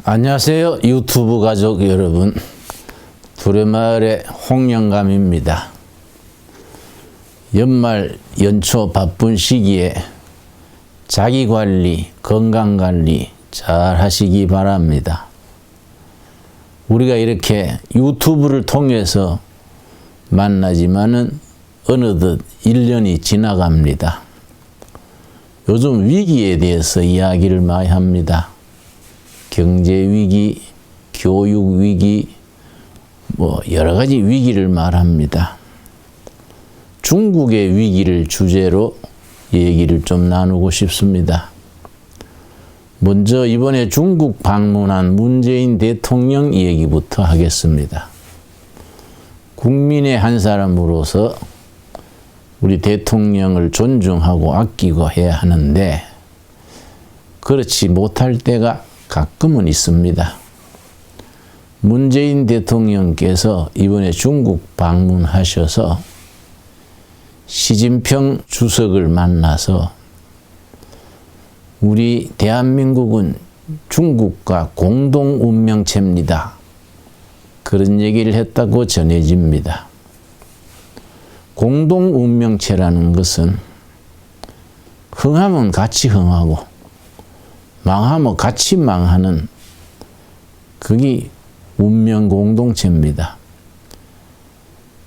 안녕하세요, 유튜브 가족 여러분. 두레마을의 홍영감입니다. 연말 연초 바쁜 시기에 자기관리, 건강관리 잘 하시기 바랍니다. 우리가 이렇게 유튜브를 통해서 만나지만은 어느덧 1년이 지나갑니다. 요즘 위기에 대해서 이야기를 많이 합니다. 경제위기, 교육위기, 여러 가지 위기를 말합니다. 중국의 위기를 주제로 얘기를 좀 나누고 싶습니다. 먼저 이번에 중국 방문한 문재인 대통령 얘기부터 하겠습니다. 국민의 한 사람으로서 우리 대통령을 존중하고 아끼고 해야 하는데 그렇지 못할 때가 가끔은 있습니다. 문재인 대통령께서 이번에 중국 방문하셔서 시진핑 주석을 만나서 우리 대한민국은 중국과 공동 운명체입니다. 그런 얘기를 했다고 전해집니다. 공동 운명체라는 것은 흥하면 같이 흥하고 망하면 같이 망하는 그게 운명 공동체입니다.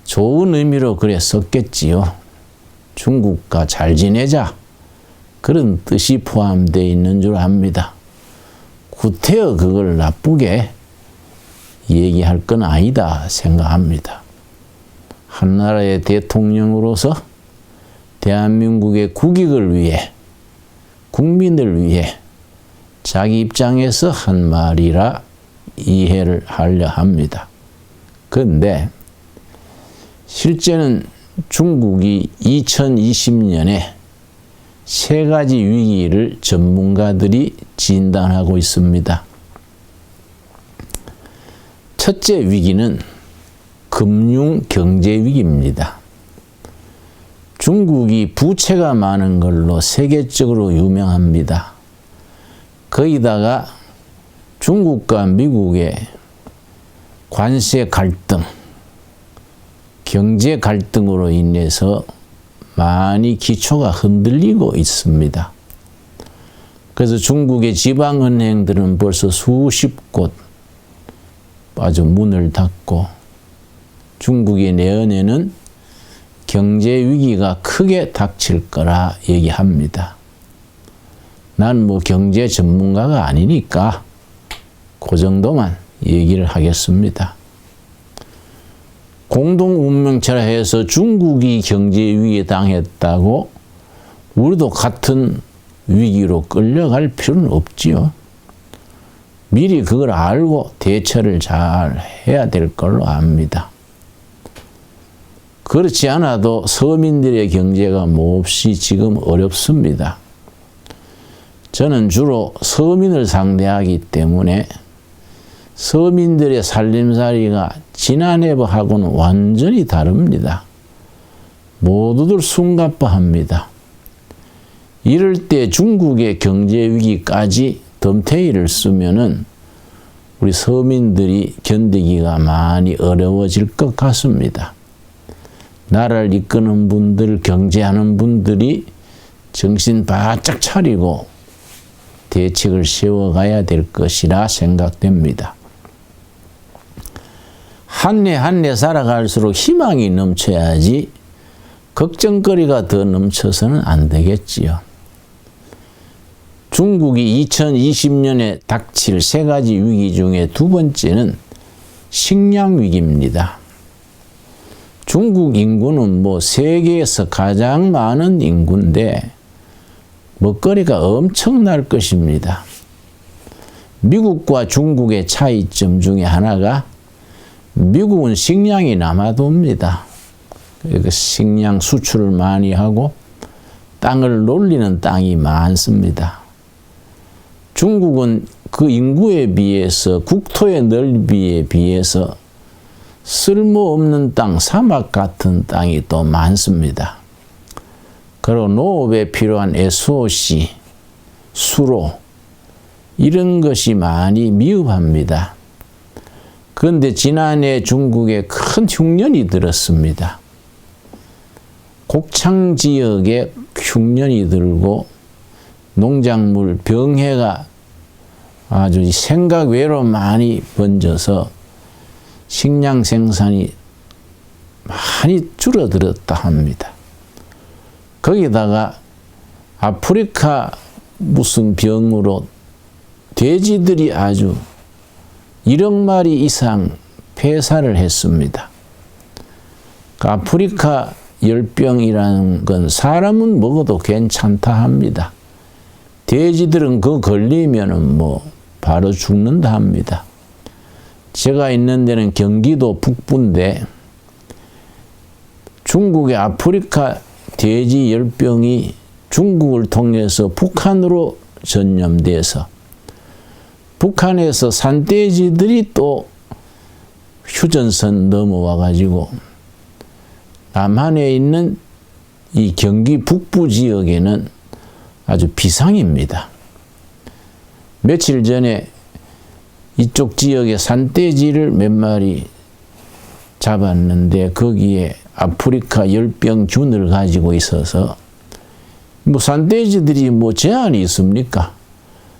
좋은 의미로 그래 썼겠지요. 중국과 잘 지내자. 그런 뜻이 포함되어 있는 줄 압니다. 구태여 그걸 나쁘게 얘기할 건 아니다 생각합니다. 한나라의 대통령으로서 대한민국의 국익을 위해, 국민을 위해 자기 입장에서 한 말이라 이해를 하려 합니다. 그런데 실제는 중국이 2020년에 세 가지 위기를 전문가들이 진단하고 있습니다. 첫째 위기는 금융 경제 위기입니다. 중국이 부채가 많은 걸로 세계적으로 유명합니다. 거기다가 중국과 미국의 관세 갈등, 경제 갈등으로 인해서 많이 기초가 흔들리고 있습니다. 그래서 중국의 지방은행들은 벌써 수십 곳 아주 문을 닫고 중국이 내년에는 경제 위기가 크게 닥칠 거라 얘기합니다. 난 경제 전문가가 아니니까 그 정도만 얘기를 하겠습니다. 공동 운명체라 해서 중국이 경제 위기에 당했다고 우리도 같은 위기로 끌려갈 필요는 없지요. 미리 그걸 알고 대처를 잘 해야 될 걸로 압니다. 그렇지 않아도 서민들의 경제가 몹시 지금 어렵습니다. 저는 주로 서민을 상대하기 때문에 서민들의 살림살이가 지난해하고는 완전히 다릅니다. 모두들 숨가빠합니다. 이럴 때 중국의 경제위기까지 덤태기를 쓰면은 우리 서민들이 견디기가 많이 어려워질 것 같습니다. 나라를 이끄는 분들, 경제하는 분들이 정신 바짝 차리고 대책을 세워가야 될 것이라 생각됩니다. 한 해 한 해 살아갈수록 희망이 넘쳐야지 걱정거리가 더 넘쳐서는 안 되겠지요. 중국이 2020년에 닥칠 세 가지 위기 중에 두 번째는 식량 위기입니다. 중국 인구는 세계에서 가장 많은 인구인데 먹거리가 엄청날 것입니다. 미국과 중국의 차이점 중에 하나가 미국은 식량이 남아도입니다. 그러니까 식량 수출을 많이 하고 땅을 놀리는 땅이 많습니다. 중국은 그 인구에 비해서 국토의 넓이에 비해서 쓸모없는 땅, 사막 같은 땅이 또 많습니다. 그리고 농업에 필요한 SOC, 수로, 이런 것이 많이 미흡합니다. 그런데 지난해 중국에 큰 흉년이 들었습니다. 곡창 지역에 흉년이 들고 농작물 병해가 아주 생각 외로 많이 번져서 식량 생산이 많이 줄어들었다 합니다. 거기다가 아프리카 무슨 병으로 돼지들이 아주 1억 마리 이상 폐사를 했습니다. 아프리카 열병이라는 건 사람은 먹어도 괜찮다 합니다. 돼지들은 그거 걸리면은 뭐 바로 죽는다 합니다. 제가 있는 데는 경기도 북부인데 중국의 아프리카 돼지 열병이 중국을 통해서 북한으로 전염돼서 북한에서 산돼지들이 또 휴전선 넘어와 가지고 남한에 있는 이 경기 북부 지역에는 아주 비상입니다. 며칠 전에 이쪽 지역에 산돼지를 몇 마리 잡았는데 거기에 아프리카 열병균을 가지고 있어서 뭐 산돼지들이 뭐 제한이 있습니까?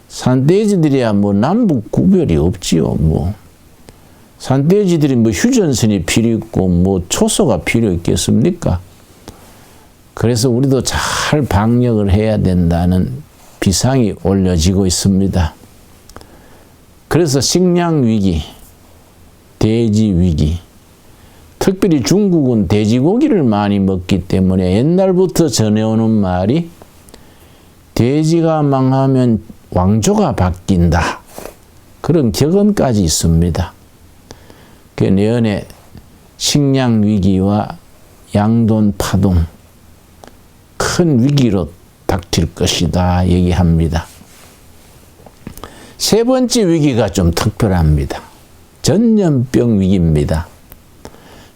산돼지들이야 뭐 남북 구별이 없지요. 뭐 산돼지들이 뭐 휴전선이 필요 있고 뭐 초소가 필요 있겠습니까? 그래서 우리도 잘 방역을 해야 된다는 비상이 올려지고 있습니다. 그래서 식량 위기, 돼지 위기, 특별히 중국은 돼지고기를 많이 먹기 때문에 옛날부터 전해오는 말이 돼지가 망하면 왕조가 바뀐다. 그런 격언까지 있습니다. 그 내년에 식량 위기와 양돈 파동 큰 위기로 닥칠 것이다 얘기합니다. 세 번째 위기가 좀 특별합니다. 전염병 위기입니다.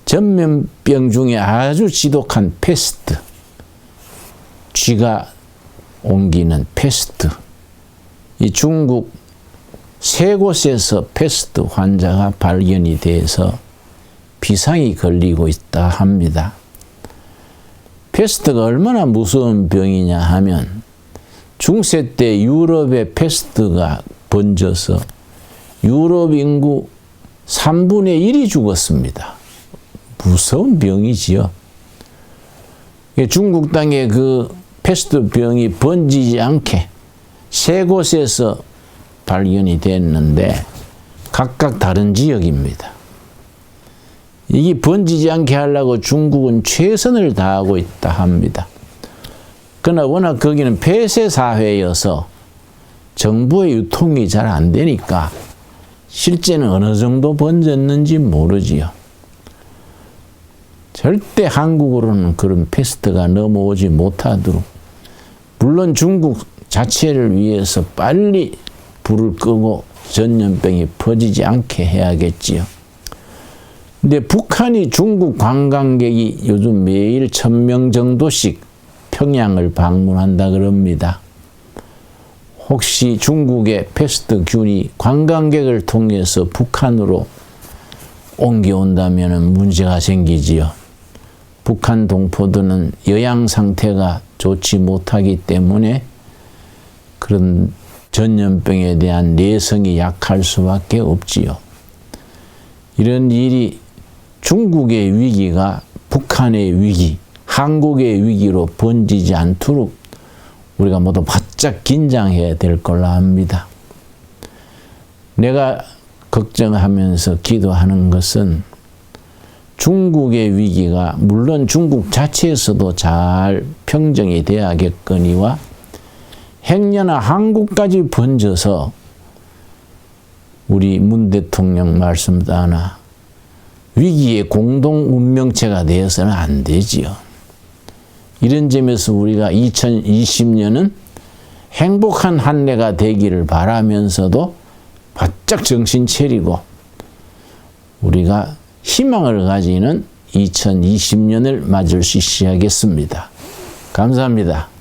전염병 중에 아주 지독한 패스트, 쥐가 옮기는 패스트. 이 중국 세 곳에서 패스트 환자가 발견이 돼서 비상이 걸리고 있다 합니다. 패스트가 얼마나 무서운 병이냐 하면 중세 때 유럽에 패스트가 번져서 유럽 인구 3분의 1이 죽었습니다. 무서운 병이지요. 중국 땅에 그 패스트 병이 번지지 않게 세 곳에서 발견이 됐는데 각각 다른 지역입니다. 이게 번지지 않게 하려고 중국은 최선을 다하고 있다 합니다. 그러나 워낙 거기는 폐쇄 사회여서 정부의 유통이 잘 안 되니까 실제는 어느 정도 번졌는지 모르지요. 절대 한국으로는 그런 패스트가 넘어오지 못하도록 물론 중국 자체를 위해서 빨리 불을 끄고 전염병이 퍼지지 않게 해야겠지요. 근데 북한이 중국 관광객이 요즘 매일 1000명 정도씩 평양을 방문한다 그럽니다. 혹시 중국의 패스트균이 관광객을 통해서 북한으로 옮겨온다면 문제가 생기지요. 북한 동포들은 영양 상태가 좋지 못하기 때문에 그런 전염병에 대한 내성이 약할 수밖에 없지요. 이런 일이 중국의 위기가 북한의 위기, 한국의 위기로 번지지 않도록 우리가 모두 바짝 긴장해야 될 걸로 합니다. 내가 걱정하면서 기도하는 것은 중국의 위기가 물론 중국 자체에서도 잘 평정이 돼야겠거니와 행여나 한국까지 번져서 우리 문 대통령 말씀도 하나 위기의 공동 운명체가 되어서는 안 되지요. 이런 점에서 우리가 2020년은 행복한 한 해가 되기를 바라면서도 바짝 정신 차리고 우리가 희망을 가지는 2020년을 맞을 수 있어야겠습니다. 감사합니다.